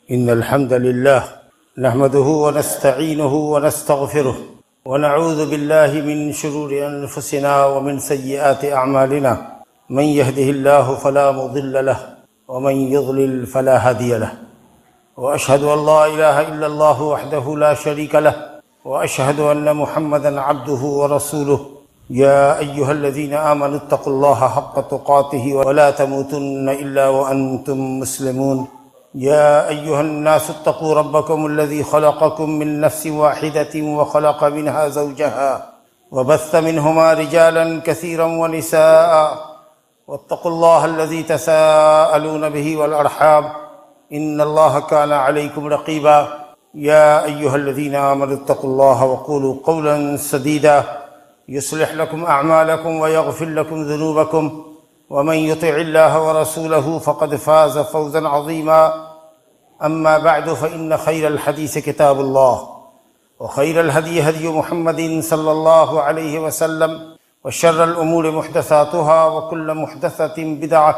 إن الحمد لله نحمده ونستعينه ونستغفره ونعوذ بالله من شرور أنفسنا ومن سيئات أعمالنا من يهده الله فلا مضل له ومن يضلل فلا هادي له وأشهد أن لا إله إلا الله وحده لا شريك له وأشهد أن محمدًا عبده ورسوله يا أيها الذين آمنوا اتقوا الله حق تقاته ولا تموتن إلا وأنتم مسلمون يا أيها الناس اتقوا ربكم الذي خلقكم من نفس واحدة وخلق منها زوجها وبث منهما رجالا كثيرا ونساء واتقوا الله الذي تساءلون به والأرحام إن الله كان عليكم رقيبا يا أيها الذين آمنوا اتقوا الله وقولوا قولا سديدا يصلح لكم أعمالكم ويغفر لكم ذنوبكم ومن يطع الله ورسوله فقد فاز فوزا عظيما أما بعد فإن خير الحديث كتاب الله وخير الهدي هدي محمد صلى الله عليه وسلم وشر الأمور محدثاتها وكل محدثة بدعة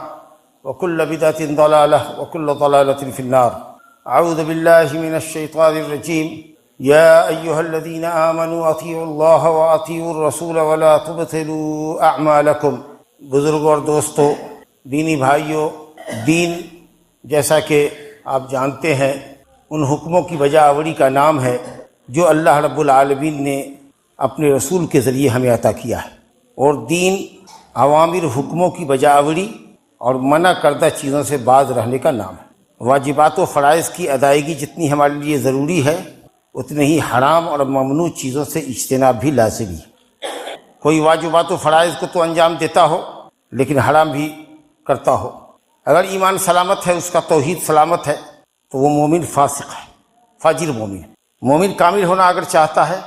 وكل بدعة ضلالة وكل ضلالة في النار أعوذ بالله من الشيطان الرجيم يا أيها الذين آمنوا أطيعوا الله وأطيعوا الرسول ولا تبطلوا أعمالكم بزرگوں اور دوستو، دینی بھائیوں، دین جیسا کہ آپ جانتے ہیں ان حکموں کی بجا آوری کا نام ہے جو اللہ رب العالمین نے اپنے رسول کے ذریعے ہمیں عطا کیا ہے، اور دین اوامر حکموں کی بجا آوری اور منع کردہ چیزوں سے باز رہنے کا نام ہے۔ واجبات و فرائض کی ادائیگی جتنی ہمارے لیے ضروری ہے اتنے ہی حرام اور ممنوع چیزوں سے اجتناب بھی لازمی ہے۔ کوئی واجبات و فرائض کو تو انجام دیتا ہو لیکن حرام بھی کرتا ہو، اگر ایمان سلامت ہے، اس کا توحید سلامت ہے، تو وہ مومن فاسق ہے، فاجر مومن ہے۔ مومن کامل ہونا اگر چاہتا ہے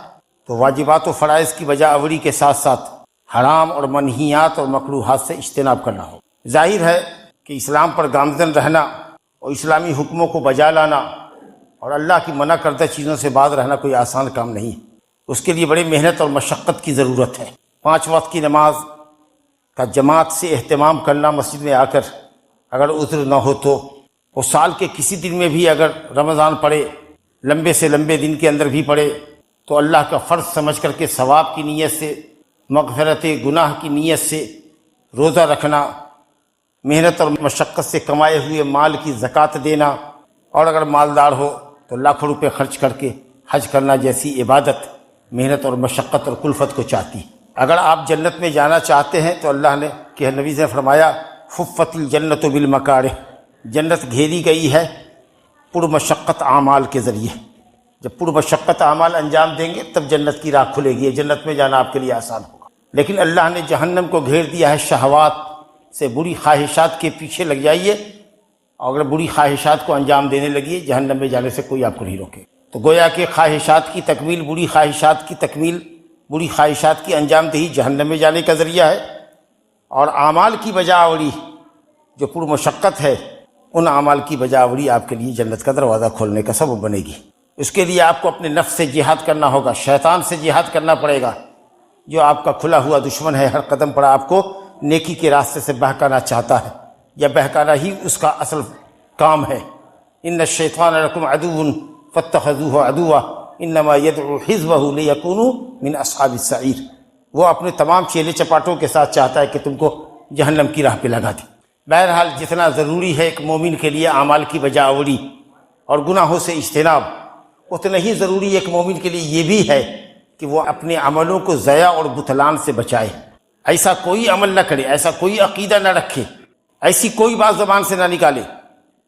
تو واجبات و فرائض کی بجا آوری کے ساتھ ساتھ حرام اور منہیات اور مکروہات سے اجتناب کرنا ہو۔ ظاہر ہے کہ اسلام پر گامزن رہنا اور اسلامی حکموں کو بجا لانا اور اللہ کی منع کردہ چیزوں سے باز رہنا کوئی آسان کام نہیں ہے، اس کے لیے بڑی محنت اور مشقت کی ضرورت ہے۔ 5 وقت کی نماز کا جماعت سے اہتمام کرنا، مسجد میں آ کر اگر عذر نہ ہو تو وہ سال کے کسی دن میں بھی اگر رمضان پڑے، لمبے سے لمبے دن کے اندر بھی پڑے، تو اللہ کا فرض سمجھ کر کے ثواب کی نیت سے، مغفرت گناہ کی نیت سے روزہ رکھنا، محنت اور مشقت سے کمائے ہوئے مال کی زکوٰۃ دینا، اور اگر مالدار ہو تو لاکھوں روپے خرچ کر کے حج کرنا جیسی عبادت محنت اور مشقت اور کلفت کو چاہتی ہے۔ اگر آپ جنت میں جانا چاہتے ہیں تو اللہ نے کہ نبی نے فرمایا حفت الجنت بالمکارہ، جنت گھیری گئی ہے پرمشقت اعمال کے ذریعے۔ جب پرمشقت اعمال انجام دیں گے تب جنت کی راہ کھلے گی، جنت میں جانا آپ کے لیے آسان ہوگا۔ لیکن اللہ نے جہنم کو گھیر دیا ہے شہوات سے، بری خواہشات کے پیچھے لگ جائیے، اور اگر بری خواہشات کو انجام دینے لگیے جہنم میں جانے سے کوئی آپ کو نہیں روکے۔ تو گویا کہ خواہشات کی تکمیل، بری خواہشات کی تکمیل، بری خواہشات کی انجام دہی جہنم میں جانے کا ذریعہ ہے، اور اعمال کی بجا آوری جو پرمشقت ہے ان اعمال کی بجا آوری آپ کے لیے جنت کا دروازہ کھولنے کا سبب بنے گی۔ اس کے لیے آپ کو اپنے نفس سے جہاد کرنا ہوگا، شیطان سے جہاد کرنا پڑے گا جو آپ کا کھلا ہوا دشمن ہے، ہر قدم پر آپ کو نیکی کے راستے سے بہکانا چاہتا ہے، یا بہکانا ہی اس کا اصل کام ہے۔ ان الشیطان لکم عدو فاتخذوہ عدوا انما یدعو حزبہ لیکونوا من اصحاب السعیر، وہ اپنے تمام چیلے چپاٹوں کے ساتھ چاہتا ہے کہ تم کو جہنم کی راہ پہ لگا دے۔ بہرحال جتنا ضروری ہے ایک مومن کے لیے اعمال کی بجا آوری اور گناہوں سے اجتناب، اتنا ہی ضروری ایک مومن کے لیے یہ بھی ہے کہ وہ اپنے عملوں کو ضیاع اور بطلان سے بچائے۔ ایسا کوئی عمل نہ کرے، ایسا کوئی عقیدہ نہ رکھے، ایسی کوئی بات زبان سے نہ نکالے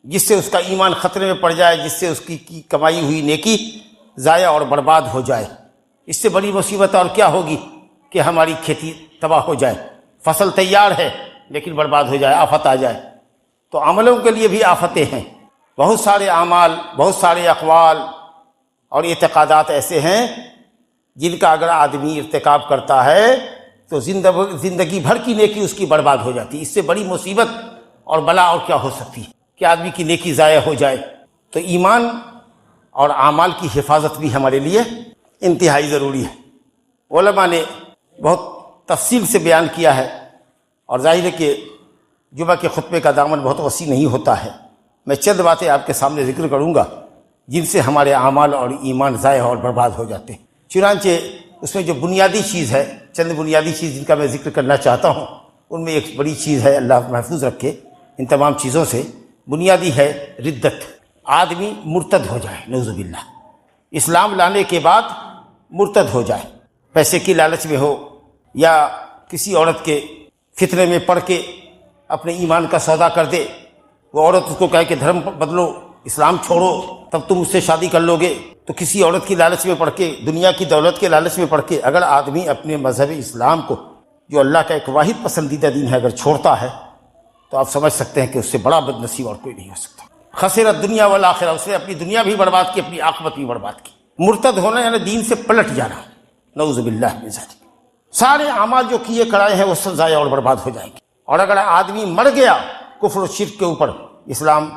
جس سے اس کا ایمان خطرے میں پڑ جائے، جس سے اس کی کمائی ہوئی نیکی ضائع اور برباد ہو جائے۔ اس سے بڑی مصیبت اور کیا ہوگی کہ ہماری کھیتی تباہ ہو جائے، فصل تیار ہے لیکن برباد ہو جائے، آفت آ جائے۔ تو عملوں کے لیے بھی آفتیں ہیں، بہت سارے اعمال، بہت سارے اقوال اور اعتقادات ایسے ہیں جن کا اگر آدمی ارتکاب کرتا ہے تو زندگی بھر کی نیکی اس کی برباد ہو جاتی ہے۔ اس سے بڑی مصیبت اور بلا اور کیا ہو سکتی ہے کہ آدمی کی نیکی ضائع ہو جائے۔ تو ایمان اور اعمال کی حفاظت بھی ہمارے لیے انتہائی ضروری ہے۔ علماء نے بہت تفصیل سے بیان کیا ہے، اور ظاہر ہے کہ جمعہ کے خطبے کا دامن بہت وسیع نہیں ہوتا ہے، میں چند باتیں آپ کے سامنے ذکر کروں گا جن سے ہمارے اعمال اور ایمان ضائع اور برباد ہو جاتے ہیں۔ چنانچہ اس میں جو بنیادی چیز ہے، چند بنیادی چیز جن کا میں ذکر کرنا چاہتا ہوں، ان میں ایک بڑی چیز ہے، اللہ محفوظ رکھے ان تمام چیزوں سے، بنیادی ہے ردت۔ آدمی مرتد ہو جائے، نعوذ باللہ، اسلام لانے کے بعد مرتد ہو جائے، پیسے کی لالچ میں ہو یا کسی عورت کے فتنے میں پڑ کے اپنے ایمان کا سودا کر دے، وہ عورت اس کو کہے کہ دھرم بدلو، اسلام چھوڑو، تب تم اس سے شادی کر لو گے، تو کسی عورت کی لالچ میں پڑ کے، دنیا کی دولت کے لالچ میں پڑ کے اگر آدمی اپنے مذہب اسلام کو، جو اللہ کا ایک واحد پسندیدہ دین ہے، اگر چھوڑتا ہے تو آپ سمجھ سکتے ہیں کہ اس سے بڑا بد نصیب اور کوئی نہیں ہو سکتا۔ خسرت دنیا والآخرہ، اس نے اپنی دنیا بھی برباد کی، اپنی عاقبت بھی برباد کی۔ مرتد ہونا یعنی دین سے پلٹ جانا، نعوذ باللہ من ذالک۔ سارے اعمال جو کیے کرائے ہیں وہ سب ضائع اور برباد ہو جائیں گے۔ اور اگر آدمی مر گیا کفر و شرک کے اوپر، اسلام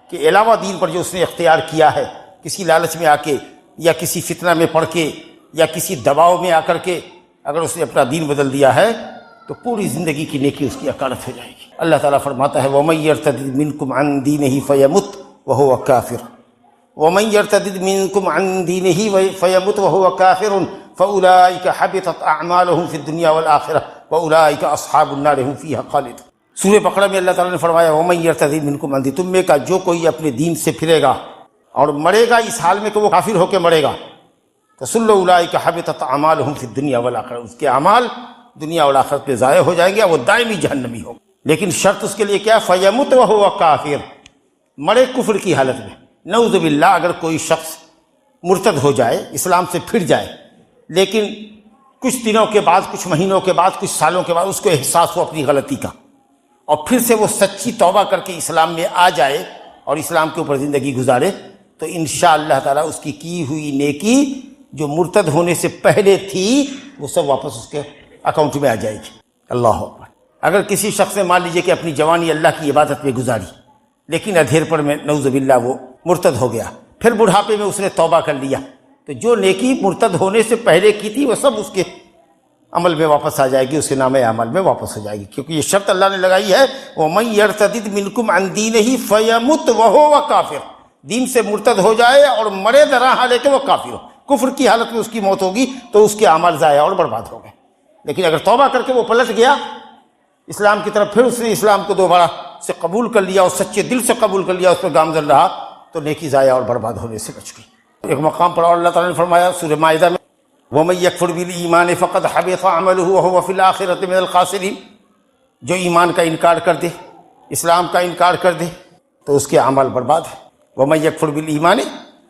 کے علاوہ دین پر جو اس نے اختیار کیا ہے، کسی لالچ میں آ کے یا کسی فتنہ میں پڑ کے یا کسی دباؤ میں آ کر کے اگر اس نے اپنا دین بدل دیا ہے تو پوری زندگی کی نیکی اس کی اکالت ہو جائے گی۔ اللہ تعالیٰ فرماتا ہے وَمَن يَرْتَدِدْ مِنْكُمْ عَنْ دِينِهِ فَيَمُتْ وَهُوَ كَافِرٌ وَمَن يَرْتَدِدْ مِنْكُمْ عَنْ دِينِهِ فَيَمُتْ وَهُوَ كَافِرٌ فَأُولَٰئِكَ حَبِطَتْ أَعْمَالُهُمْ فِي الدُّنْيَا وَالْآخِرَةِ وَأُولَٰئِكَ أَصْحَابُ النَّارِ هُمْ فِيهَا خَالِدُونَ۔ سورہ بقرہ میں اللہ تعالیٰ نے فرمایا وَمَن يَرْتَدِدْ مِنْكُمْ عَنْ دِينِهِ، تم میں کا جو کوئی اپنے دین سے پھرے گا اور مرے گا اس حال میں کہ وہ کافر ہو کے مرے گا، تو سن لو اولئک حبطت اعمالهم فی الدنیا والآخرہ، اس کے اعمال دنیا اور آخرت میں ضائع ہو جائیں گے، وہ دائمی جہنمی ہوگا۔ لیکن شرط اس کے لیے کیا؟ فیمت وہو کافر، مرے کفر کی حالت میں۔ نعوذ باللہ، اگر کوئی شخص مرتد ہو جائے، اسلام سے پھر جائے، لیکن کچھ دنوں کے بعد، کچھ مہینوں کے بعد، کچھ سالوں کے بعد اس کو احساس ہو اپنی غلطی کا، اور پھر سے وہ سچی توبہ کر کے اسلام میں آ جائے اور اسلام کے اوپر زندگی گزارے، تو انشاءاللہ تعالیٰ اس کی ہوئی نیکی جو مرتد ہونے سے پہلے تھی وہ سب واپس اس کے اکاؤنٹ میں آ جائے گی۔ اللہ اکبر۔ اگر کسی شخص نے مان لیجئے کہ اپنی جوانی اللہ کی عبادت میں گزاری، لیکن ادھیر پر میں نعوذ باللہ وہ مرتد ہو گیا، پھر بڑھاپے میں اس نے توبہ کر لیا، تو جو نیکی مرتد ہونے سے پہلے کی تھی وہ سب اس کے عمل میں واپس آ جائے گی، اس کے نام اعمال میں واپس ہو جائے گی، کیونکہ یہ شرط اللہ نے لگائی ہے وَمَن يَرْتَدِدْ مِنْكُمْ عَنْ دِينِهِ فَيَمُتْ وَهُوَ كَافِرٌ، دین سے مرتد ہو جائے اور مرے درا حالے کہ وہ کافر ہو، کفر کی حالت میں اس کی موت ہوگی، تو اس کے اعمال ضائع اور برباد ہو گئے۔ لیکن اگر توبہ کر کے وہ پلٹ گیا اسلام کی طرف، پھر اس نے اسلام کو دوبارہ سے قبول کر لیا اور سچے دل سے قبول کر لیا، اس پر گامزن رہا، تو نیکی ضائع اور برباد ہونے سے بچ گئی۔ ایک مقام پر اور اللہ تعالیٰ نے فرمایا سورہ مائدہ میں وَمَن يَكْفُرْ بِالْإِيمَانِ فَقَدْ حَبِطَ عَمَلُهُ وَهُوَ فِي الْآخِرَةِ مِنَ الْخَاسِرِينَ، جو ایمان کا انکار کر دے، اسلام کا انکار کر دے، تو اس کے اعمال برباد ہیں۔ وَمَن يَكْفُرْ بِالْإِيمَانِ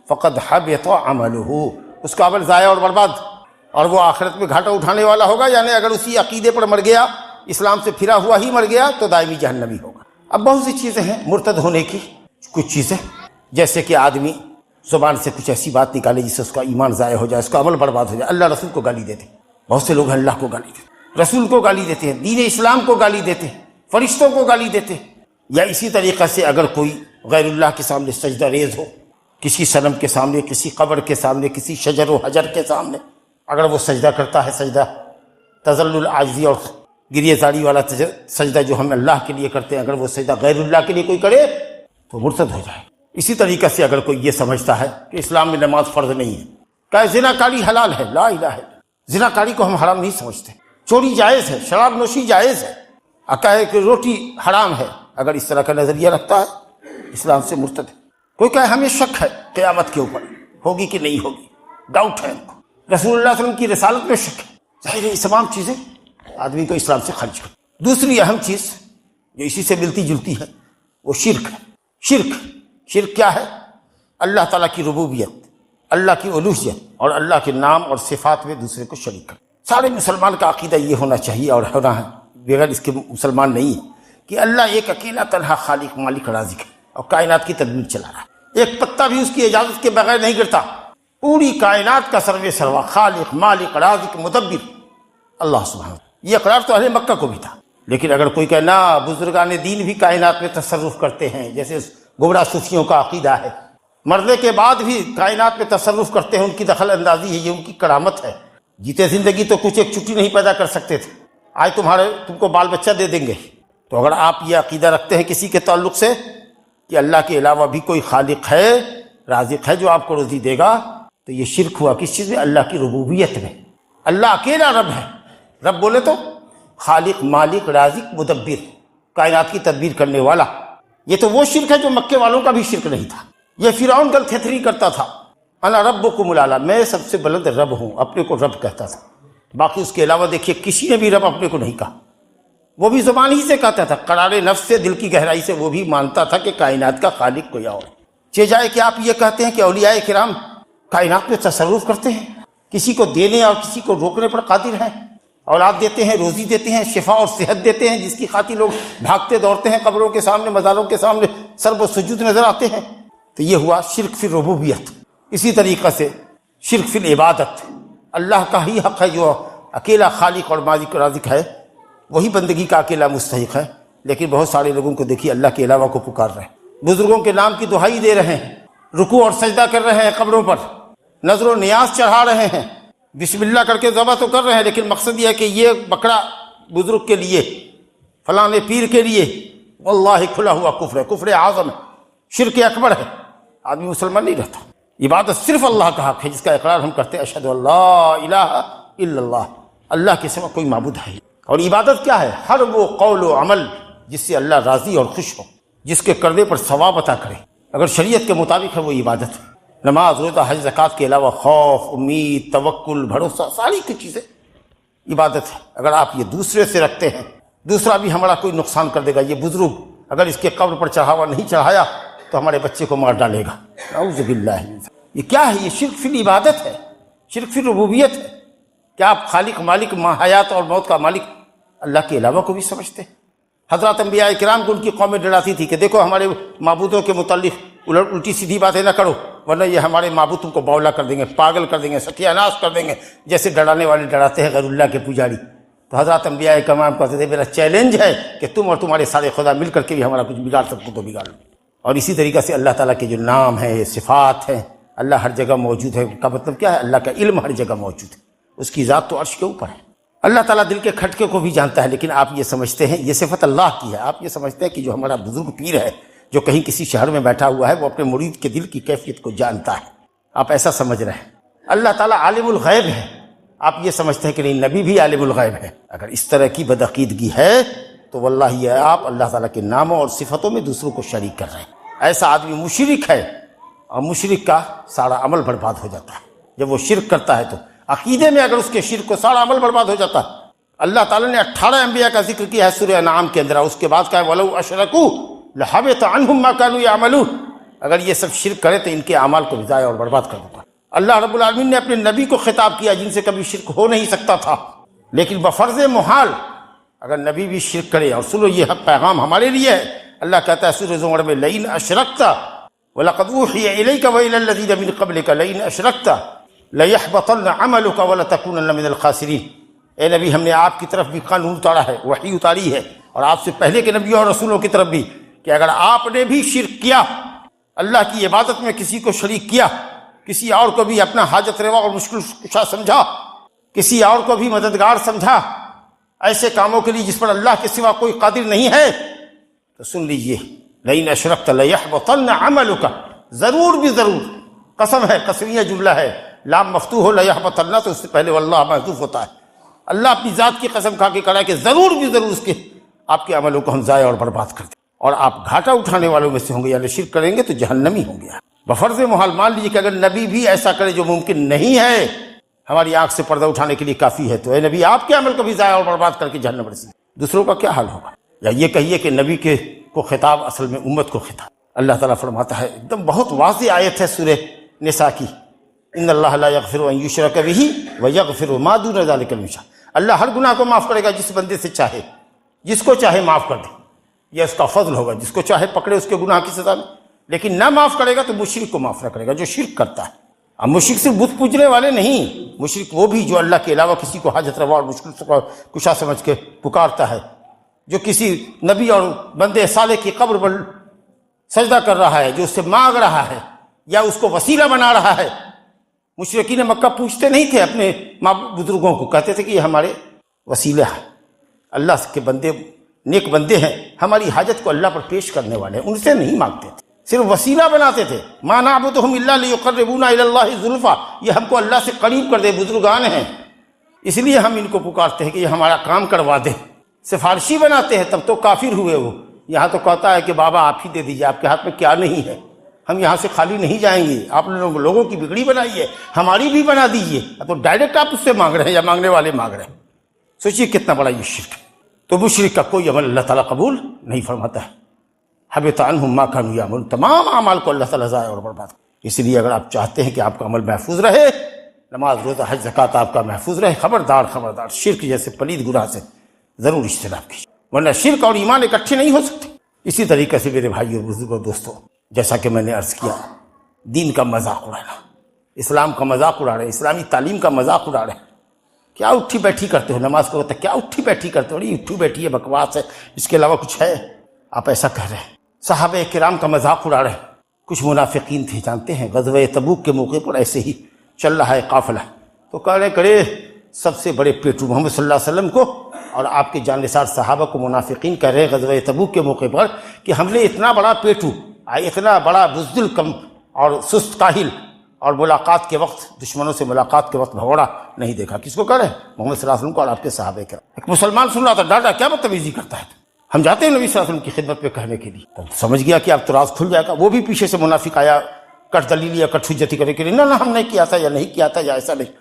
فَقَدْ حَبِطَ عَمَلُهُ، اس کا عمل ضائع اور برباد، اور وہ آخرت میں گھاٹا اٹھانے والا ہوگا، یعنی اگر اسی عقیدے پر مر گیا، اسلام سے پھرا ہوا ہی مر گیا، تو دائمی جہنمی ہوگا۔ اب بہت سی چیزیں ہیں مرتد ہونے کی، کچھ چیزیں جیسے کہ آدمی زبان سے کچھ ایسی بات نکالے جس سے اس کا ایمان ضائع ہو جائے، اس کا عمل برباد ہو جائے، اللہ رسول کو گالی دیتے، بہت سے لوگ ہیں اللہ کو گالی دیتے، رسول کو گالی دیتے ہیں، دین اسلام کو گالی دیتے ہیں، فرشتوں کو گالی دیتے ہیں۔ یا اسی طریقہ سے اگر کوئی غیر اللہ کے سامنے سجدہ ریز ہو، کسی صنم کے سامنے، کسی قبر کے سامنے، کسی شجر و حجر کے سامنے اگر وہ سجدہ کرتا ہے، سجدہ تذلل عاجزی اور گریے زاری والا سجدہ جو ہم اللہ کے لیے کرتے ہیں، اگر وہ سجدہ غیر اللہ کے لیے کوئی کرے تو مرتد ہو جائے۔ اسی طریقہ سے اگر کوئی یہ سمجھتا ہے کہ اسلام میں نماز فرض نہیں ہے، کہ زنا کاری حلال ہے، لا الہ الا اللہ، زنا کاری کو ہم حرام نہیں سمجھتے، چوری جائز ہے، شراب نوشی جائز ہے، کہے کہ روٹی حرام ہے، اگر اس طرح کا نظریہ رکھتا ہے اسلام سے مرتد ہے۔ کوئی کہے ہمیں شک ہے قیامت کے اوپر ہوگی کہ نہیں ہوگی، ڈاؤٹ ہے، رسول اللہ صلی اللہ علیہ وسلم کی رسالت میں شک ہے، ظاہر ہے یہ تمام چیزیں آدمی کو اسلام سے خارج کر۔ دوسری اہم چیز جو اسی سے ملتی جلتی ہے وہ شرک ہے۔ شرک کیا ہے؟ اللہ تعالیٰ کی ربوبیت، اللہ کی الوہیت اور اللہ کے نام اور صفات میں دوسرے کو شریک کرنا۔ سارے مسلمان کا عقیدہ یہ ہونا چاہیے اور ہونا ہے، بغیر اس کے مسلمان نہیں ہے، کہ اللہ ایک اکیلا تنہا خالق مالک رازق ہے اور کائنات کی تدبیر چلا رہا ہے، ایک پتا بھی اس کی اجازت کے بغیر نہیں گرتا، پوری کائنات کا سروے سروا خالق مالک رازق مدبر اللہ سبحانہ۔ یہ اقرار تو اہل مکہ کو بھی تھا، لیکن اگر کوئی کہے نا بزرگان دین بھی کائنات میں تصرف کرتے ہیں، جیسے گمراہ صوفیوں کا عقیدہ ہے، مرنے کے بعد بھی کائنات میں تصرف کرتے ہیں، ان کی دخل اندازی ہے، یہ ان کی کرامت ہے، جیتے زندگی تو کچھ ایک چٹی نہیں پیدا کر سکتے تھے، آج تم کو بال بچہ دے دیں گے۔ تو اگر آپ یہ عقیدہ رکھتے ہیں کسی کے تعلق سے کہ اللہ کے علاوہ بھی کوئی خالق ہے، رازق ہے جو آپ کو روزی دے گا، تو یہ شرک ہوا کس چیز میں؟ اللہ کی ربوبیت میں۔ اللہ اکیلا رب ہے۔ رب بولے تو خالق، مالک، رازق، مدبر، کائنات کی تدبیر کرنے والا۔ یہ تو وہ شرک ہے جو مکے والوں کا بھی شرک نہیں تھا۔ یہ فرعون گل تھیتری کرتا تھا، انا ربکم الاعلی، میں سب سے بلند رب ہوں، اپنے کو رب کہتا تھا۔ باقی اس کے علاوہ دیکھیے کسی نے بھی رب اپنے کو نہیں کہا، وہ بھی زبان ہی سے کہتا تھا، قرار نفس سے، دل کی گہرائی سے وہ بھی مانتا تھا کہ کائنات کا خالق کوئی اور ہے۔ چہ جائے کہ آپ یہ کہتے ہیں کہ اولیاء کرام کائنات میں تصرف کرتے ہیں، کسی کو دینے اور کسی کو روکنے پر قادر ہیں، اولاد دیتے ہیں، روزی دیتے ہیں، شفا اور صحت دیتے ہیں، جس کی خاطر لوگ بھاگتے دوڑتے ہیں قبروں کے سامنے، مزاروں کے سامنے سر و سجود نظر آتے ہیں۔ تو یہ ہوا شرک فی الربوبیت۔ اسی طریقے سے شرک فی العبادت، اللہ کا ہی حق ہے، جو اکیلا خالق اور مالک رازق ہے، وہی بندگی کا اکیلا مستحق ہے، لیکن بہت سارے لوگوں کو دیکھیے اللہ کے علاوہ کو پکار رہے ہیں، بزرگوں کے نام کی دہائی دے رہے ہیں، رکوع اور سجدہ کر رہے ہیں قبروں پر، نذر و نیاز چڑھا رہے ہیں، بسم اللہ کر کے ذبح تو کر رہے ہیں، لیکن مقصد یہ ہے کہ یہ بکرا بزرگ کے لیے، فلاں پیر کے لیے۔ واللہ کھلا ہوا کفر ہے، کفر اعظم ہے، شرک اکبر ہے، آدمی مسلمان نہیں رہتا۔ عبادت صرف اللہ کا حق ہے، جس کا اقرار ہم کرتے ہیں، اشہد ان لا الہ الا اللہ، اللہ کے سوا کوئی معبود ہے۔ اور عبادت کیا ہے؟ ہر وہ قول و عمل جس سے اللہ راضی اور خوش ہو، جس کے کرنے پر ثواب عطا کرے، اگر شریعت کے مطابق ہے وہ عبادت ہے۔ نماز، روزہ، حج، زکوٰۃ کے علاوہ خوف، امید، توکل، بھروسہ، ساری کی چیزیں عبادت ہے۔ اگر آپ یہ دوسرے سے رکھتے ہیں، دوسرا بھی ہمارا کوئی نقصان کر دے گا، یہ بزرگ اگر اس کے قبر پر چڑھاوا نہیں چڑھایا تو ہمارے بچے کو مار ڈالے گا، اعوذ باللہ من ذلک۔ یہ کیا ہے؟ یہ شرک فی العبادت ہے، شرک فی الربوبیت ہے۔ کیا آپ خالق، مالک، حیات اور موت کا مالک اللہ کے علاوہ کو بھی سمجھتے ہیں؟ حضرات انبیاء کرام کو ان کی قومیں ڈراتی تھی کہ دیکھو ہمارے معبودوں کے متعلق الٹی سیدھی باتیں نہ کرو، ورنہ یہ ہمارے معبود تم کو باولا کر دیں گے، پاگل کر دیں گے، ستیہ ناش کر دیں گے، جیسے ڈرانے والے ڈراتے ہیں غیر اللہ کے پجاری۔ تو حضرات انبیاء کرام کہتے تھے میرا چیلنج ہے کہ تم اور تمہارے سارے خدا مل کر کے بھی ہمارا کچھ بگاڑ سکتے تو بگاڑ لو۔ اور اسی طریقے سے اللہ تعالیٰ کے جو نام ہیں، صفات ہیں، اللہ ہر جگہ موجود ہے کا مطلب کیا ہے؟ اللہ کا علم ہر جگہ موجود ہے، اس کی ذات تو عرش کے اوپر ہے۔ اللہ تعالیٰ دل کے کھٹکے کو بھی جانتا ہے، لیکن آپ یہ سمجھتے ہیں یہ صفت اللہ کی ہے، آپ یہ سمجھتے ہیں کہ جو ہمارا بزرگ پیر ہے جو کہیں کسی شہر میں بیٹھا ہوا ہے وہ اپنے مرید کے دل کی کیفیت کو جانتا ہے، آپ ایسا سمجھ رہے ہیں۔ اللہ تعالیٰ عالم الغیب ہے، آپ یہ سمجھتے ہیں کہ نہیں نبی بھی عالم الغیب ہے۔ اگر اس طرح کی بدعقیدگی ہے تو واللہ یہ آپ اللہ تعالیٰ کے ناموں اور صفتوں میں دوسروں کو شریک کر رہے ہیں۔ ایسا آدمی مشرک ہے، اور مشرک کا سارا عمل برباد ہو جاتا ہے۔ جب وہ شرک کرتا ہے تو عقیدے میں اگر اس کے شرک کو سارا عمل برباد ہو جاتا ہے۔ اللہ تعالیٰ نے 18 انبیاء کا ذکر کیا ہے سورہ انعام کے اندر، اور اس کے بعد کہا ہے وَلَوْ أَشْرَكُوا لَحَبِطَ عَنْهُمْ مَا كَانُوا يَعْمَلُونَ، اگر یہ سب شرک کرے تو ان کے اعمال کو بھی ضائع اور برباد کر دوں گا۔ اللہ رب العالمین نے اپنے نبی کو خطاب کیا جن سے کبھی شرک ہو نہیں سکتا تھا، لیکن بفرض محال اگر نبی بھی شرک کرے، اور سنو یہ حق پیغام ہمارے لیے ہے۔ اللہ کہتا ہے سورہ زمر میں لَئِنْ أَشْرَكْتَ وَلَقَدْ أُوحِيَ إِلَيْكَ وَإِلَى الَّذِينَ مِنْ قَبْلِكَ لَئِنْ أَشْرَكْتَ لَيَحْبَطَنَّ عَمَلُكَ وَلَتَكُونَنَّ مِنَ الْخَاسِرِينَ۔ اے نبی ہم نے آپ کی طرف بھی قانون اتارا ہے، وحی اتاری ہے، اور آپ سے پہلے کے نبیوں اور رسولوں کی طرف بھی، کہ اگر آپ نے بھی شرک کیا، اللہ کی عبادت میں کسی کو شریک کیا، کسی اور کو بھی اپنا حاجت روا اور مشکل کشا سمجھا، کسی اور کو بھی مددگار سمجھا ایسے کاموں کے لیے جس پر اللہ کے سوا کوئی قادر نہیں ہے، تو سن لیجئے لئن اشرکت لیحبطن عملک، ضرور بھی ضرور، قسم ہے، قسمیہ جملہ ہے، لام مفتوح ہو لیحبطن تو اس سے پہلے واللہ محذوف ہوتا ہے۔ اللہ اپنی ذات کی قسم کھا کے کہا ہے کہ ضرور بھی ضرور اس کے آپ کے عملوں کو ہم ضائع اور برباد کر دیں، اور آپ گھاٹا اٹھانے والوں میں سے ہوں گے، یعنی شرک کریں گے تو جہنمی ہوں گے۔ بفرض محال مان لیجیے کہ اگر نبی بھی ایسا کرے جو ممکن نہیں ہے، ہماری آنکھ سے پردہ اٹھانے کے لیے کافی ہے، تو اے نبی آپ کے عمل کو بھی ضائع اور برباد کر کے جہنم رسی، دوسروں کا کیا حال ہوگا؟ یا یہ کہیے کہ نبی کے کو خطاب اصل میں امت کو خطاب۔ اللہ تعالیٰ فرماتا ہے، ایک دم بہت واضح آیت ہے سورہ نساء کی، ان اللہ لا یغفر ان یشرک بہ ویغفر ما دون ذلک لمن یشاء۔ اللہ ہر گناہ کو معاف کرے گا جس بندے سے چاہے، جس کو چاہے معاف کر دے، یہ اس کا فضل ہوگا، جس کو چاہے پکڑے اس کے گناہ کی سزا میں، لیکن نہ معاف کرے گا تو مشرک کو معاف نہ کرے گا جو شرک کرتا ہے۔ اب مشرک صرف بت پوجنے والے نہیں، مشرک وہ بھی جو اللہ کے علاوہ کسی کو حاجت روا اور مشکل کشا سمجھ کے پکارتا ہے، جو کسی نبی اور بندے صالح کی قبر پر سجدہ کر رہا ہے، جو اس سے مانگ رہا ہے یا اس کو وسیلہ بنا رہا ہے۔ مشرکین مکہ پوچھتے نہیں تھے اپنے ماں بزرگوں کو، کہتے تھے کہ یہ ہمارے وسیلہ ہے۔ اللہ کے بندے نیک بندے ہیں، ہماری حاجت کو اللہ پر پیش کرنے والے ہیں، ان سے نہیں مانگتے تھے، صرف وسیلہ بناتے تھے۔ ما نعبدہم الا لیقربونا الی اللہ زلفی، یہ ہم کو اللہ سے قریب کر دے، بزرگان ہیں اس لیے ہم ان کو پکارتے ہیں کہ یہ ہمارا کام کروا دے۔ سفارشی بناتے ہیں تب تو کافر ہوئے وہ، یہاں تو کہتا ہے کہ بابا آپ ہی دے دیجیے، آپ کے ہاتھ میں کیا نہیں ہے، ہم یہاں سے خالی نہیں جائیں گے، آپ نے لوگوں کی بگڑی بنائی ہے، ہماری بھی بنا دیجیے۔ تو ڈائریکٹ آپ اس سے مانگ رہے ہیں یا مانگنے والے مانگ رہے ہیں؟ سوچیے کتنا بڑا یہ شرک ہے۔ تو مشرک کا کوئی عمل اللہ تعالیٰ قبول نہیں فرماتا ہے۔ حبط عنہم ما کانوا یعملون، تمام اعمال کو اللہ تعالیٰ ضائع اور برباد کرتا ہے۔ اس لیے اگر آپ چاہتے ہیں کہ آپ کا عمل محفوظ رہے، نماز روزہ حج زکوٰۃ آپ کا محفوظ رہے، خبردار خبردار شرک جیسے پلید گناہ سے ضرور اجتناب کیجیے، ورنہ شرک اور ایمان اکٹھے نہیں ہو سکتے۔ اسی طریقے سے میرے بھائی اور بزرگوں دوستوں، جیسا کہ میں نے عرض کیا، دین کا مذاق اڑانا، اسلام کا مذاق اڑا رہے، اسلامی تعلیم کا مذاق اڑا رہے۔ کیا اٹھی بیٹھی کرتے ہو نماز کو؟ کیا اٹھی بیٹھی کرتے ہو؟ اٹھی بیٹھی ہے، بکواس ہے، اس کے علاوہ کچھ ہے؟ آپ ایسا کہہ رہے ہیں۔ صحابہ کرام کا مذاق اڑا رہے ہیں۔ کچھ منافقین تھے، جانتے ہیں، غزوہ تبوک کے موقع پر ایسے ہی چل رہا ہے قافلہ، تو کہہ رہے کرے سب سے بڑے پیٹو محمد صلی اللہ علیہ وسلم کو اور آپ کے جانثار صحابہ کو منافقین کہہ رہے ہیں غزوہ تبوک کے موقع پر کہ ہم نے اتنا بڑا پیٹو، اتنا بڑا بزدل کم اور سست کاہل اور ملاقات کے وقت، دشمنوں سے ملاقات کے وقت بھگوڑا نہیں دیکھا۔ کس کو کہہ رہے ہیں؟ محمد صلی اللہ علیہ وسلم کو اور آپ کے صحابہ کرام۔ ایک مسلمان سن رہا تھا، ڈاٹا کیا بدتمیزی کرتا ہے، ہم جاتے ہیں نبی صلی اللہ علیہ وسلم کی خدمت پہ کہنے کے لیے، تو سمجھ گیا کہ اب تو راز کھل جائے گا۔ وہ بھی پیچھے سے منافق آیا، کٹ دلیل یا کٹ حجتی کرے کہ نہ ہم نے کیا تھا یا نہیں کیا تھا یا ایسا نہیں۔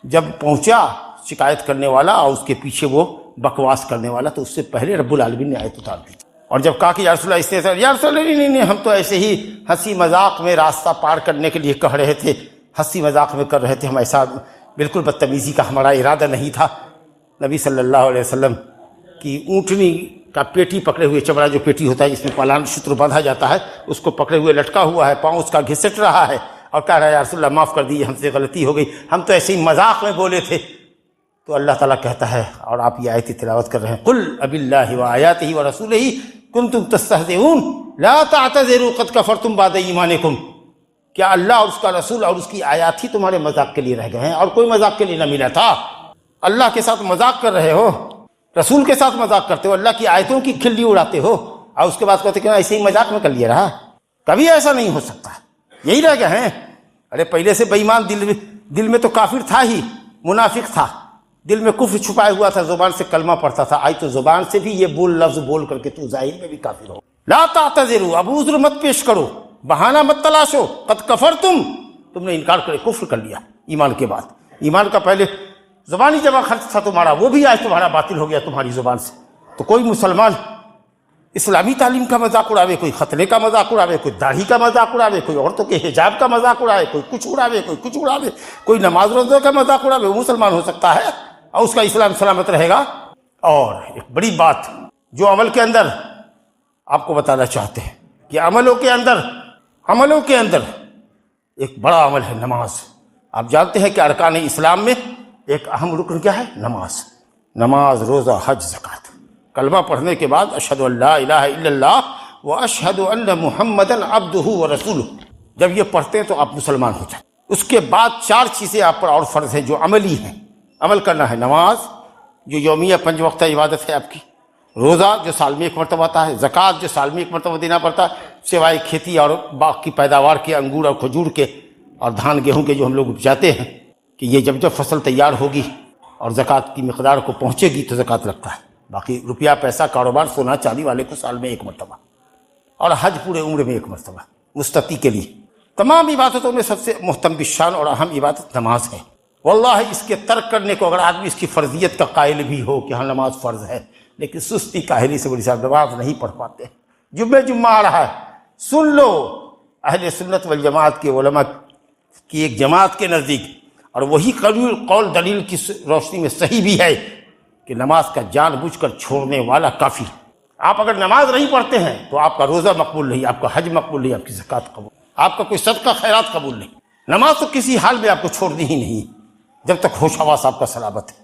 جب پہنچا شکایت کرنے والا اور اس کے پیچھے وہ بکواس کرنے والا، تو اس سے پہلے رب العالمین نے آیت اتار دی، اور جب کہا کہ یا رسول اللہ اس طرح، یا رسول اللہ نہیں ہم تو ایسے ہی ہنسی مذاق میں راستہ پار کرنے کے لیے کہہ رہے تھے، ہنسی مذاق میں کر رہے تھے، ہم ایسا بالکل بدتمیزی کا ہمارا ارادہ نہیں تھا۔ نبی صلی اللہ علیہ وسلم کی اونٹنی کا پیٹی پکڑے ہوئے، چمڑا جو پیٹی ہوتا ہے جس میں پالان شتر باندھا جاتا ہے، اس کو پکڑے ہوئے لٹکا ہوا ہے، پاؤں اس کا گھسٹ رہا ہے اور کہہ رہا ہے یا رسول اللہ معاف کر دیجیے، ہم سے غلطی ہو گئی، ہم تو ایسے ہی مذاق میں بولے تھے۔ تو اللہ تعالیٰ کہتا ہے، اور آپ یہ آیت تلاوت کر رہے ہیں، قل اب اللہ وآیاتہ ورسولہ کنتم تستہزئون لا تعتذروا قد کفرتم بعد ایمانکم، کیا اللہ اور اس کا رسول اور اس کی آیات ہی تمہارے مذاق کے لیے رہ گئے ہیں اور کوئی مذاق کے لیے نہ ملا تھا؟ اللہ کے ساتھ مذاق کر رہے ہو، رسول کے ساتھ مذاق کرتے ہو، اللہ کی آیتوں کی کھلی اڑاتے ہو، اور اس کے بعد کہتے کہ ایسے ہی مذاق میں کر لیا رہا، کبھی ایسا نہیں ہو سکتا، یہی رہ گئے ہیں۔ ارے پہلے سے بے ایمان، دل میں تو کافر تھا ہی، منافق تھا، دل میں کفر چھپائے ہوا تھا، زبان سے کلمہ پڑھتا تھا، آج تو زبان سے بھی یہ لفظ بول کر کے تو ظاہر میں بھی کافر ہو۔ لا تعتذروا، اب عذر مت پیش کرو، بہانہ مت تلاشو، قد کفرتم، تم نے انکار کرے، کفر کر لیا ایمان کے بعد۔ ایمان کا پہلے زبانی جمع خرچ تھا تمہارا، وہ بھی آج تمہارا باطل ہو گیا تمہاری زبان سے۔ تو کوئی مسلمان اسلامی تعلیم کا مذاق اڑاوے، کوئی ختنے کا مذاق اڑاوے، کوئی داڑھی کا مذاق اڑاوے، کوئی عورتوں کے حجاب کا مذاق اڑاوے، کوئی کچھ اڑاوے، کوئی کچھ اڑاوے، کوئی نماز روزہ کا مذاق اڑاوے، وہ مسلمان ہو سکتا ہے اور اس کا اسلام سلامت رہے گا؟ اور ایک بڑی بات جو عمل کے اندر آپ کو بتانا چاہتے ہیں کہ عملوں کے اندر ایک بڑا عمل ہے نماز۔ آپ جانتے ہیں کہ ارکان اسلام میں ایک اہم رکن کیا ہے؟ نماز، روزہ، حج، زکوٰۃ۔ کلمہ پڑھنے کے بعد اشہد ان لا الہ الا اللہ واشہد ان محمدًا عبدہ ورسولہ، جب یہ پڑھتے ہیں تو آپ مسلمان ہو جائیں۔ اس کے بعد 4 چیزیں آپ پر اور فرض ہیں جو عملی ہیں، عمل کرنا ہے۔ نماز جو یومیہ 5 وقتہ عبادت ہے آپ کی، روزہ جو سال میں 1 مرتبہ آتا ہے، زکوٰۃ جو سال میں 1 مرتبہ دینا پڑتا ہے، سوائے کھیتی اور باغ کی پیداوار کے، انگور اور کھجور کے اور دھان گیہوں کے جو ہم لوگ اپجاتے ہیں، کہ یہ جب فصل تیار ہوگی اور زکوٰۃ کی مقدار کو پہنچے گی تو زکوٰۃ لگتا ہے۔ باقی روپیہ پیسہ کاروبار سونا چاندی والے کو سال میں 1 مرتبہ، اور حج پورے عمر میں 1 مرتبہ مستطیع کے لیے۔ تمام عبادتوں میں سب سے محتم بالشان اور اہم عبادت نماز ہے۔ واللہ اس کے ترک کرنے کو اگر آدمی اس کی فرضیت کا قائل بھی ہو کہ ہاں نماز فرض ہے، لیکن سستی کاہلی سے بڑی صاحب نماز نہیں پڑھ پاتے، جمعہ آ رہا ہے، سن لو اہل سنت والجماعت کے علماء کی ایک جماعت کے نزدیک، اور وہی قول دلیل کی روشنی میں صحیح بھی ہے کہ نماز کا جان بوجھ کر چھوڑنے والا کافی۔ آپ اگر نماز نہیں پڑھتے ہیں تو آپ کا روزہ مقبول نہیں، آپ کا حج مقبول نہیں، آپ کی زکوٰۃ قبول، آپ کا کوئی صدقہ خیرات قبول نہیں۔ نماز تو کسی حال میں آپ کو چھوڑنی ہی نہیں جب تک ہوش حواس آپ کا سلامت ہے،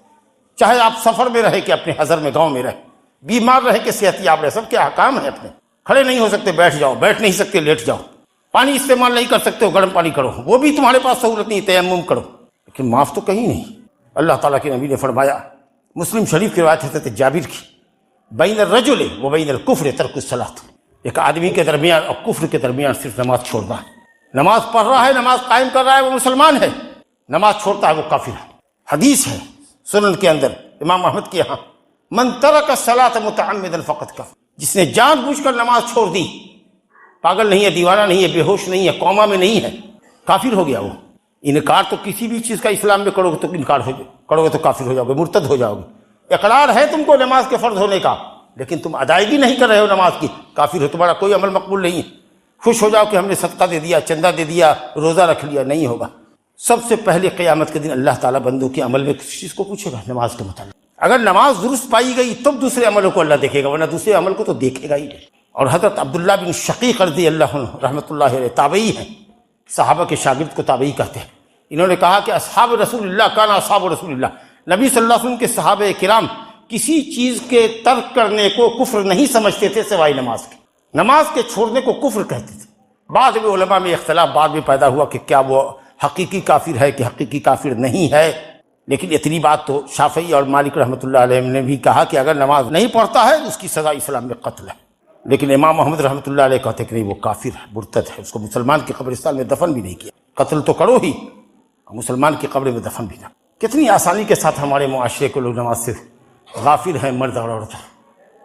چاہے آپ سفر میں رہے کہ اپنے حضر میں، گاؤں میں رہے، بیمار رہے کہ صحت یاب رہے، سب کے احکام ہیں اپنے۔ کھڑے نہیں ہو سکتے بیٹھ جاؤ، بیٹھ نہیں سکتے لیٹ جاؤ، پانی استعمال نہیں کر سکتے ہو گرم پانی کرو، وہ بھی تمہارے پاس سہولت نہیں، تیمم کرو، لیکن معاف تو کہیں نہیں۔ اللہ تعالیٰ کے نبی نے فرمایا، مسلم شریف کی روایت ہے حضرت جابر کی، بین الرجل و بین الکفر ترک الصلاۃ، ایک آدمی کے درمیان اور کفر کے درمیان صرف نماز چھوڑنا ہے۔ نماز پڑھ رہا ہے، نماز قائم کر رہا ہے، وہ مسلمان ہے، نماز چھوڑتا ہے وہ کافر ہے۔ حدیث ہے سنن کے اندر امام احمد کے یہاں، من ترک الصلاۃ متعمدا فقد کفر، جس نے جان بوجھ کر نماز چھوڑ دی، پاگل نہیں ہے، دیوانہ نہیں ہے، بے ہوش نہیں ہے، کوما میں نہیں ہے، کافر ہو گیا وہ۔ انکار تو کسی بھی چیز کا اسلام میں کرو گے تو انکار کرو گے تو کافر ہو جاؤ گے، مرتد ہو جاؤ گے۔ اقرار ہے تم کو نماز کے فرض ہونے کا، لیکن تم ادائیگی نہیں کر رہے ہو نماز کی، کافر ہو، تمہارا کوئی عمل مقبول نہیں ہے۔ خوش ہو جاؤ کہ ہم نے صدقہ دے دیا، چندہ دے دیا، روزہ رکھ لیا، نہیں ہوگا۔ سب سے پہلے قیامت کے دن اللہ تعالیٰ بندوں کے عمل میں کسی چیز کو پوچھے گا، نماز کے متعلق۔ اگر نماز درست پائی گئی تب دوسرے عملوں کو اللہ دیکھے گا، ورنہ دوسرے عمل کو تو دیکھے گا ہی نہیں۔ اور حضرت عبداللہ بن شقیق رضی اللہ عنہ رحمۃ اللہ علیہ تابعی ہیں، صحابہ کے شاگرد کو تابعی کہتے ہیں۔ انہوں نے کہا کہ اصحاب رسول اللہ کان اصحاب رسول اللہ، نبی صلی اللہ علیہ وسلم کے صحابہ کرام کسی چیز کے ترک کرنے کو کفر نہیں سمجھتے تھے سوائے نماز کے، نماز کے چھوڑنے کو کفر کہتے تھے۔ بعد میں علماء میں اختلاف بعد میں پیدا ہوا کہ کیا وہ حقیقی کافر ہے کہ حقیقی کافر نہیں ہے، لیکن اتنی بات تو شافعی اور مالک رحمۃ اللہ علیہ نے بھی کہا کہ اگر نماز نہیں پڑھتا ہے اس کی سزا اسلام میں قتل ہے، لیکن امام محمد رحمۃ اللہ علیہ کہتے کہ نہیں، وہ کافر ہے، مرتد ہے، اس کو مسلمان کی قبرستان میں دفن بھی نہیں کیا، قتل تو کرو ہی، مسلمان کی قبر میں دفن بھی نہ۔ کتنی آسانی کے ساتھ ہمارے معاشرے کو لوگ نماز سے غافل ہیں، مرد اور عورت،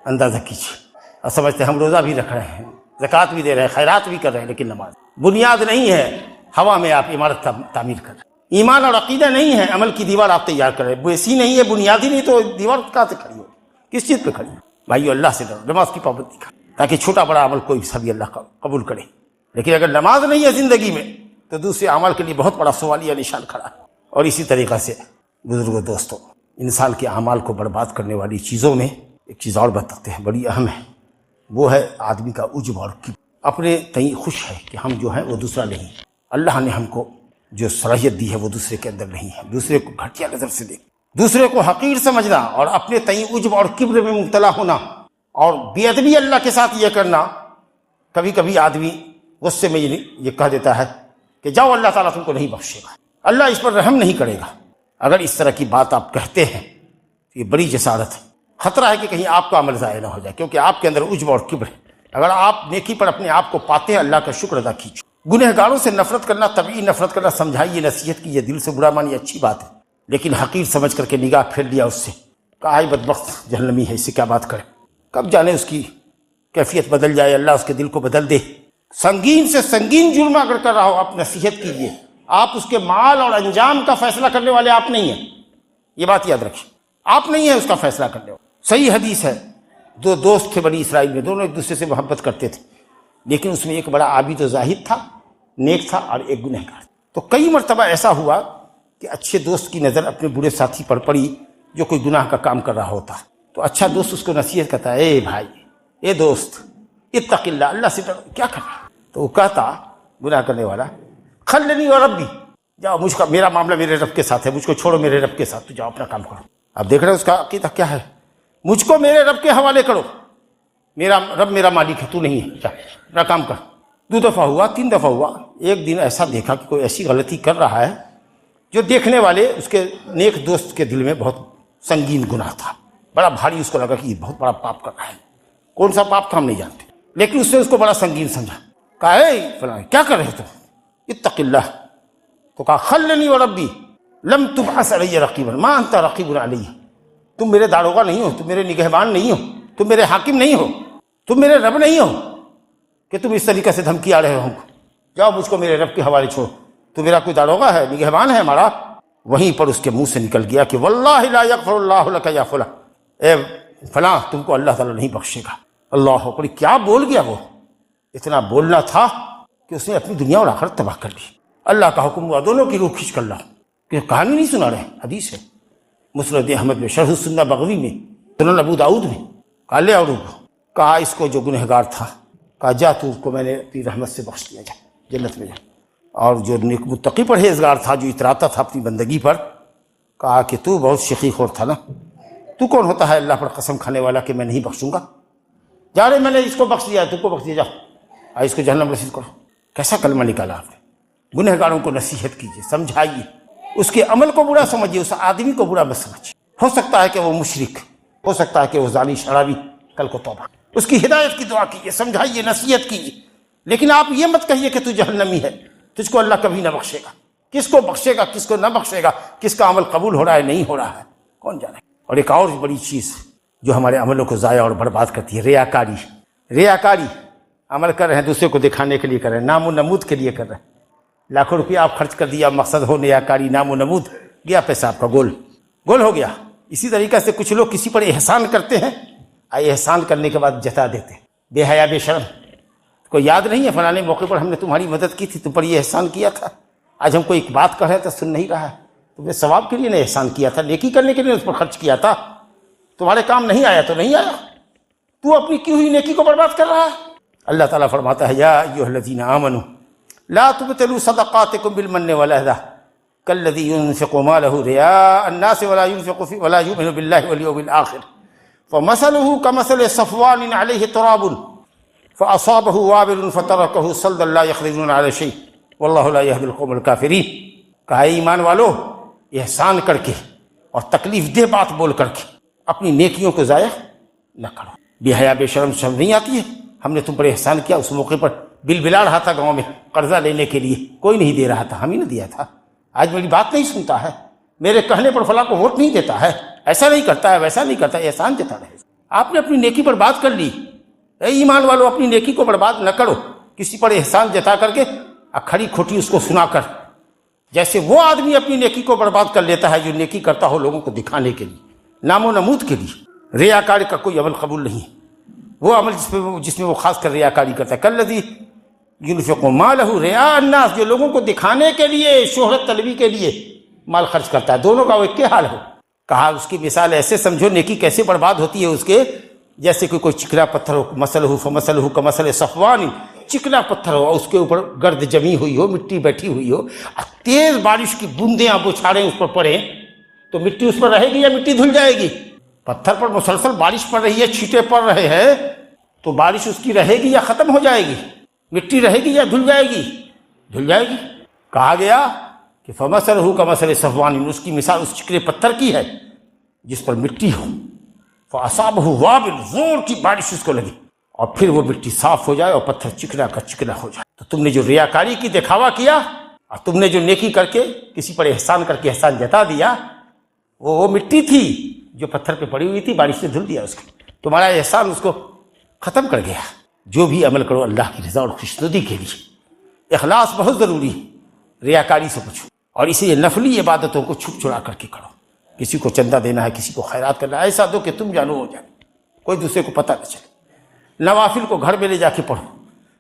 اندازہ کیجیے، اور سمجھتے ہیں ہم روزہ بھی رکھ رہے ہیں، زکوٰۃ بھی دے رہے ہیں، خیرات بھی کر رہے ہیں، لیکن نماز بنیاد نہیں ہے، ہوا میں آپ عمارت تعمیر کر رہے ہیں۔ ایمان اور عقیدہ نہیں ہے، عمل کی دیوار آپ تیار کر رہے ہیں، ویسی نہیں ہے، بنیادی نہیں تو دیوار کہاں سے کھڑی ہوگی، کس چیز پہ کھڑی ہے؟ بھائیو اللہ سے ڈرو، نماز کی پابندی کرو تاکہ چھوٹا بڑا عمل کوئی سبھی اللہ کا قبول کرے، لیکن اگر نماز نہیں ہے زندگی میں تو دوسرے عمل کے لیے بہت بڑا سوالیہ نشان کھڑا ہے۔ اور اسی طریقہ سے بزرگوں دوستوں، انسان کے اعمال کو برباد کرنے والی چیزوں میں ایک چیز اور بتاتے ہیں، بڑی اہم ہے، وہ ہے آدمی کا عجب اور کبر، اپنے تئیں خوش ہے کہ ہم جو ہیں وہ دوسرا نہیں، اللہ نے ہم کو جو صلاحیت دی ہے وہ دوسرے کے اندر نہیں ہے، دوسرے کو گھٹیا نظر سے دیکھ، دوسرے کو حقیر سمجھنا اور اپنے تئیں عجب اور کبر میں مبتلا ہونا اور بے ادبی اللہ کے ساتھ یہ کرنا۔ کبھی کبھی آدمی غصے میں یہ کہہ دیتا ہے کہ جاؤ اللہ تعالیٰ تم کو نہیں بخشے گا، اللہ اس پر رحم نہیں کرے گا۔ اگر اس طرح کی بات آپ کہتے ہیں تو یہ بڑی جسارت ہے، خطرہ ہے کہ کہیں آپ کا عمل ضائع نہ ہو جائے، کیونکہ آپ کے اندر عجب اور کبر ہے۔ اگر آپ نیکی پر اپنے آپ کو پاتے ہیں، اللہ کا شکر ادا کیجیے۔ گنہگاروں سے نفرت کرنا، طبعی نفرت کرنا، سمجھائیے، نصیحت کیجیے، دل سے برا مانی، اچھی بات ہے، لیکن حقیر سمجھ کر کے نگاہ پھیر لیا اس سے، کہا ہے بدبخت جہنمی ہے، اس سے کیا بات کرے، کب جانے اس کی کیفیت بدل جائے، اللہ اس کے دل کو بدل دے۔ سنگین سے سنگین جرم اگر کر رہا ہو آپ نصیحت کیجیے، آپ اس کے مال اور انجام کا فیصلہ کرنے والے آپ نہیں ہیں، یہ بات یاد رکھیے، آپ نہیں ہیں اس کا فیصلہ کرنے والے۔ صحیح حدیث ہے، دو دوست تھے بنی اسرائیل میں، دونوں ایک دوسرے سے محبت کرتے تھے، لیکن اس میں ایک بڑا عابد و زاہد تھا، نیک تھا، اور ایک گنہگار۔ تو کئی مرتبہ ایسا ہوا کہ اچھے دوست کی نظر اپنے برے ساتھی پر پڑی جو کوئی گناہ کا کام کر رہا ہوتا، تو اچھا دوست اس کو نصیحت کرتا ہے، اے بھائی، اے دوست، اتق اللہ، اللہ سے ڈرو، کیا کر رہا ہے؟ تو وہ کہتا گناہ کرنے والا، خلنی و ربی، جاؤ مجھ کا، میرا معاملہ میرے رب کے ساتھ ہے، مجھ کو چھوڑو میرے رب کے ساتھ، تو جاؤ اپنا کام کرو۔ اب دیکھ رہے ہیں اس کا عقیدہ کیا ہے، مجھ کو میرے رب کے حوالے کرو، میرا رب میرا مالک ہے، تو نہیں ہے، جا اپنا کام کر۔ 2 دفعہ ہوا، 3 دفعہ ہوا، ایک دن ایسا دیکھا کہ کوئی ایسی غلطی کر رہا ہے جو دیکھنے والے اس کے نیک دوست کے دل میں بہت سنگین گناہ تھا، بڑا بھاری، اس کو لگا کہ یہ بہت بڑا پاپ کر رہا ہے، کون سا پاپ تھا ہم نہیں جانتے، لیکن اس نے اس کو بڑا سنگین سمجھا، کہا اے فلاں کیا کر رہے تم، اتق اللہ، تو کہا خلنی و ربی لم تبعث علی رقیبا ما انت رقیب علی، تم میرے داروغہ نہیں ہو، تم میرے نگہبان نہیں ہو، تم میرے حاکم نہیں ہو، تم میرے رب نہیں ہو کہ تم اس طریقے سے دھمکی آ رہے ہو ہم کو، جاؤ مجھ کو میرے رب کے حوالے چھوڑو، تو میرا کوئی داروغہ ہے، نگہبان ہے ہمارا۔ وہیں پر اس کے منہ سے نکل گیا کہ واللہ لا یغفر اللہ لک یا فلاں، اے فلاں تم کو اللہ تعالیٰ نہیں بخشے گا۔ اللہ اکبر، کیا بول گیا وہ، اتنا بولنا تھا کہ اس نے اپنی دنیا اور آخرت تباہ کر لی۔ اللہ کا حکم ہوا، دونوں کی روح کھینچ کر لاؤ، کہ کہانی نہیں سنا رہے، حدیث ہے مسند احمد میں، شرح السنہ بغوی میں، سنن ابو داؤد میں، کہا لے اور کہا اس کو جو گنہگار تھا، کہا جا تو اس کو میں نے اپنی رحمت سے بخش دیا، جا جنت میں جا۔ اور جو نیک متقی پرہیزگار تھا، جو اتراتا تھا اپنی بندگی پر، کہا کہ تو بہت شقی خور تھا نا، تو کون ہوتا ہے اللہ پر قسم کھانے والا کہ میں نہیں بخشوں گا، جا رہے میں نے اس کو بخش دیا، تم کو بخش دیا، جا اس کو جہنم رسید کرو۔ کیسا کلمہ نکالا آپ نے۔ گنہگاروں کو نصیحت کیجیے، سمجھائیے، اس کے عمل کو برا سمجھیے، اس آدمی کو برا مت سمجھیے، ہو سکتا ہے کہ وہ مشرک، ہو سکتا ہے کہ وہ زانی شرابی، کل کو توبہ، اس کی ہدایت کی دعا کیجیے، سمجھائیے، نصیحت کیجیے، لیکن آپ یہ مت کہیے کہ تو جہنمی ہے، تجھ کو اللہ کبھی نہ بخشے گا۔ کس کو بخشے گا، کس کو نہ بخشے گا، کس کا عمل قبول ہو رہا ہے نہیں ہو رہا ہے، کون جانے۔ اور ایک اور بڑی چیز جو ہمارے عملوں کو ضائع اور برباد کرتی ہے، ریاکاری۔ ریاکاری، عمل کر رہے ہیں دوسرے کو دکھانے کے لیے کر رہے ہیں، نام و نمود کے لیے کر رہے ہیں، لاکھوں روپیہ آپ خرچ کر دیا، مقصد ہو ریاکاری، نام و نمود، گیا پیسہ آپ کا گول ہو گیا۔ اسی طریقے سے کچھ لوگ کسی پر احسان کرتے ہیں، احسان کرنے کے بعد جتا دیتے ہیں، بے حیا بے شرم، کوئی یاد نہیں ہے فلانے موقع پر ہم نے تمہاری مدد کی تھی، تم پر یہ احسان کیا تھا، آج ہم کو ایک بات کر رہے تو سن نہیں رہا ہے، تم نے ثواب کے لیے نہیں احسان کیا تھا، نیکی کرنے کے لیے اس پر خرچ کیا تھا، تمہارے کام نہیں آیا تو نہیں آیا، تو اپنی کی ہوئی نیکی کو برباد کر رہا ہے۔ اللہ تعالیٰ فرماتا ہے یا ایھا الذین آمنوا لا تبطلوا صدقاتکم بالمن والأذى كالذي ينفق ماله رئاء الناس ولا يؤمن بالله واليوم الآخر فمثله كمثل صفوان عليه تراب فأصابه وابل فتركه صلدا لا يقدرون على شيء والله لا يهدي القوم الكافرين۔ کہا اے ایمان والو، احسان کر کے اور تکلیف دہ بات بول کر کے اپنی نیکیوں کو ضائع نہ کرو۔ بے حیا بے شرم شرم نہیں آتی ہے؟ ہم نے تم پر احسان کیا، اس موقع پر بل بلا رہا تھا گاؤں میں قرضہ لینے کے لیے، کوئی نہیں دے رہا تھا، ہم ہی نے دیا تھا، آج میری بات نہیں سنتا ہے، میرے کہنے پر فلاں کو ووٹ نہیں دیتا ہے، ایسا نہیں کرتا ہے، ویسا نہیں کرتا ہے، احسان جتا رہے۔ آپ نے اپنی نیکی برباد کر لی۔ اے ایمان والو، اپنی نیکی کو برباد نہ کرو کسی پر احسان جتا کر کے، کھڑی کھوٹی اس کو سنا کر، جیسے وہ آدمی اپنی نیکی کو برباد کر لیتا ہے جو نیکی کرتا ہو لوگوں کو دکھانے کے لیے، نام و نمود کے لیے۔ ریاکاری کا کوئی عمل قبول نہیں ہے، وہ عمل جس میں وہ خاص کر ریاکاری کرتا ہے۔ کالذی ينفق ماله رئاء الناس، جو لوگوں کو دکھانے کے لیے، شہرت طلبی کے لیے مال خرچ کرتا ہے، دونوں کا وہ ایک حال ہو۔ کہا اس کی مثال ایسے سمجھو، نیکی کیسے برباد ہوتی ہے اس کے، جیسے کہ کوئی چکنا پتھر ہو، مثلہ فمثلہ کمثل صفوان، چکنا پتھر ہو، اس کے اوپر گرد جمی ہوئی ہو، مٹی بیٹھی ہوئی ہو، تیز بارش کی بوندیں بچھاڑیں اس پر پڑیں تو مٹی اس پر رہے گی یا مٹی دھل جائے گی؟ پتھر پر مسلسل بارش پڑ رہی ہے، چھینٹے پڑ رہے ہیں، تو بارش اس کی رہے گی یا ختم ہو جائے گی؟ مٹی رہے گی یا دھل جائے گی؟ دھل جائے گی۔ کہا گیا کہ فمثلہ کمثل صفوان، اس کی مثال اس چکنے پتھر کی ہے جس پر مٹی ہو، فاصابہ وابل، زور کی بارش اس کو لگی اور پھر وہ مٹی صاف ہو جائے اور پتھر چکنا کا چکنا ہو جائے۔ تو تم نے جو ریاکاری کی، دکھاوا کیا، اور تم نے جو نیکی کر کے کسی پر احسان کر کے احسان جتا دیا، وہ مٹی تھی جو پتھر پہ پڑی ہوئی تھی، بارش سے دھل دیا اس کو، تمہارا احسان اس کو ختم کر گیا۔ جو بھی عمل کرو اللہ کی رضا اور خوشنودی کے لیے، اخلاص بہت ضروری ہے، ریاکاری سے پوچھو، اور اسی نفلی عبادتوں کو چھپ چھڑا کر کے کرو۔ کسی کو چندہ دینا ہے، کسی کو خیرات کرنا ہے، ایسا دو کہ تم جانو ہو جائے، کوئی دوسرے کو پتہ نہ چلے۔ نوافل کو گھر میں لے جا کے پڑھو،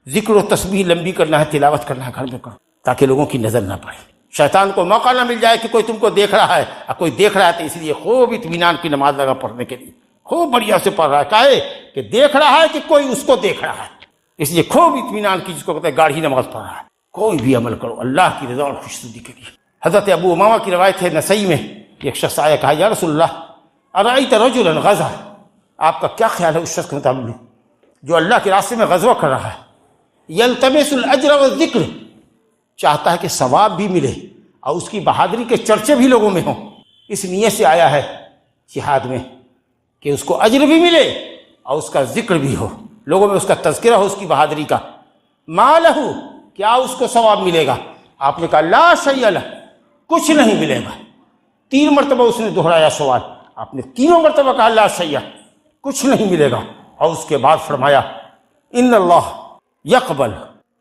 ذکر و تسبیح لمبی کرنا ہے، تلاوت کرنا ہے گھر میں کرو، تاکہ لوگوں کی نظر نہ پڑے، شیطان کو موقع نہ مل جائے کہ کوئی تم کو دیکھ رہا ہے، اور کوئی دیکھ رہا ہے تو اس لیے خوب اطمینان کی نماز لگا پڑھنے کے لیے، خوب بڑھیا سے پڑھ رہا ہے، کاہے کہ دیکھ رہا ہے کہ کوئی اس کو دیکھ رہا ہے، اس لیے خوب اطمینان کی، جس کو کہتے ہیں گاڑھی نماز پڑھ رہا ہے۔ کوئی بھی عمل کرو اللہ کی رضا اور خوشنودی کے لیے۔ حضرت ابو امامہ کی روایت ہے نسائی میں، ایک شخص آیا، کہا یا رسول اللہ ارأیت رجلا غزا، آپ کا کیا خیال ہے اس شخص کے متعلق جو اللہ کے راستے میں غزوہ کر رہا ہے، یلتمس الاجر والذکر، چاہتا ہے کہ ثواب بھی ملے اور اس کی بہادری کے چرچے بھی لوگوں میں ہوں، اس نیت سے آیا ہے جہاد میں کہ اس کو اجر بھی ملے اور اس کا ذکر بھی ہو، لوگوں میں اس کا تذکرہ ہو، اس کی بہادری کا۔ ما لہ، کیا اس کو ثواب ملے گا؟ آپ نے کہا لا شیء لہ، کچھ نہیں ملے گا۔ 3 مرتبہ اس نے دہرایا سوال، آپ نے تینوں مرتبہ کہا لا شیء، کچھ نہیں ملے گا، اور اس کے بعد فرمایا ان اللہ یقبل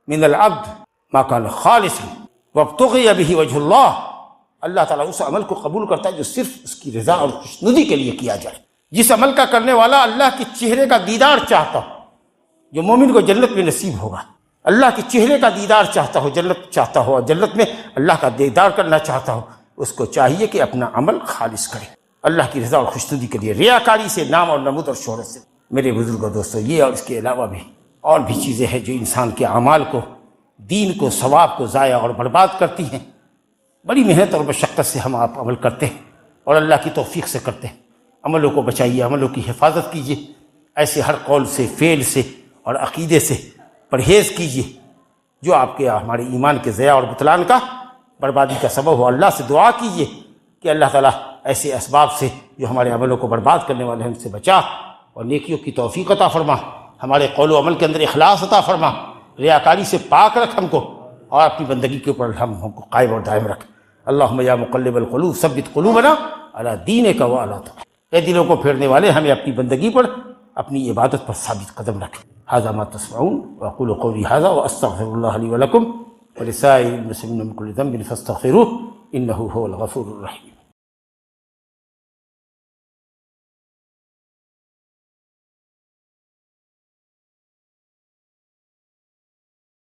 من العبد ما کان خالصا وابتغی بہ وجہ اللہ، اللہ تعالیٰ اس عمل کو قبول کرتا ہے جو صرف اس کی رضا اور خوشنودی کے لیے کیا جائے، جس عمل کا کرنے والا اللہ کے چہرے کا دیدار چاہتا ہو، جو مومن کو جنت میں نصیب ہوگا، اللہ کے چہرے کا دیدار چاہتا ہو، جنت چاہتا ہو، اور جنت میں اللہ کا دیدار کرنا چاہتا ہو، اس کو چاہیے کہ اپنا عمل خالص کرے اللہ کی رضا اور خوشنودی کے لیے، ریاکاری سے، نام اور نمود اور شہرت سے۔ میرے بزرگوں دوستو، یہ اور اس کے علاوہ بھی اور بھی چیزیں ہیں جو انسان کے اعمال کو، دین کو، ثواب کو ضائع اور برباد کرتی ہیں۔ بڑی محنت اور مشقت سے ہم آپ عمل کرتے ہیں اور اللہ کی توفیق سے کرتے ہیں۔ عملوں کو بچائیے، عملوں کی حفاظت کیجیے، ایسے ہر قول سے، فعل سے اور عقیدے سے پرہیز کیجیے جو آپ کے ہمارے ایمان کے ضیاع اور بطلان کا، بربادی کا سبب ہو۔ اللہ سے دعا کیجیے کہ اللہ تعالیٰ ایسے اسباب سے جو ہمارے عملوں کو برباد کرنے والے ہیں ان سے بچا، اور نیکیوں کی توفیق عطا فرما، ہمارے قول و عمل کے اندر اخلاص عطا فرما، ریاکاری سے پاک رکھ ہم کو، اور اپنی بندگی کے اوپر ہم کو قائم اور دائم رکھ۔ اللہم یا مقلب القلوب ثبت قلوبنا علی دینک وعلی طاعتک، اے دلوں کو پھیرنے والے ہمیں اپنی بندگی پر، اپنی عبادت پر ثابت قدم رکھ۔ ھذا ما تسمعون واقول قولی ھذا واستغفر اللہ لی ولکم ولسائر المسلمین من کل ذنب فاستغفروہ انہ ھو الغفور الرحیم۔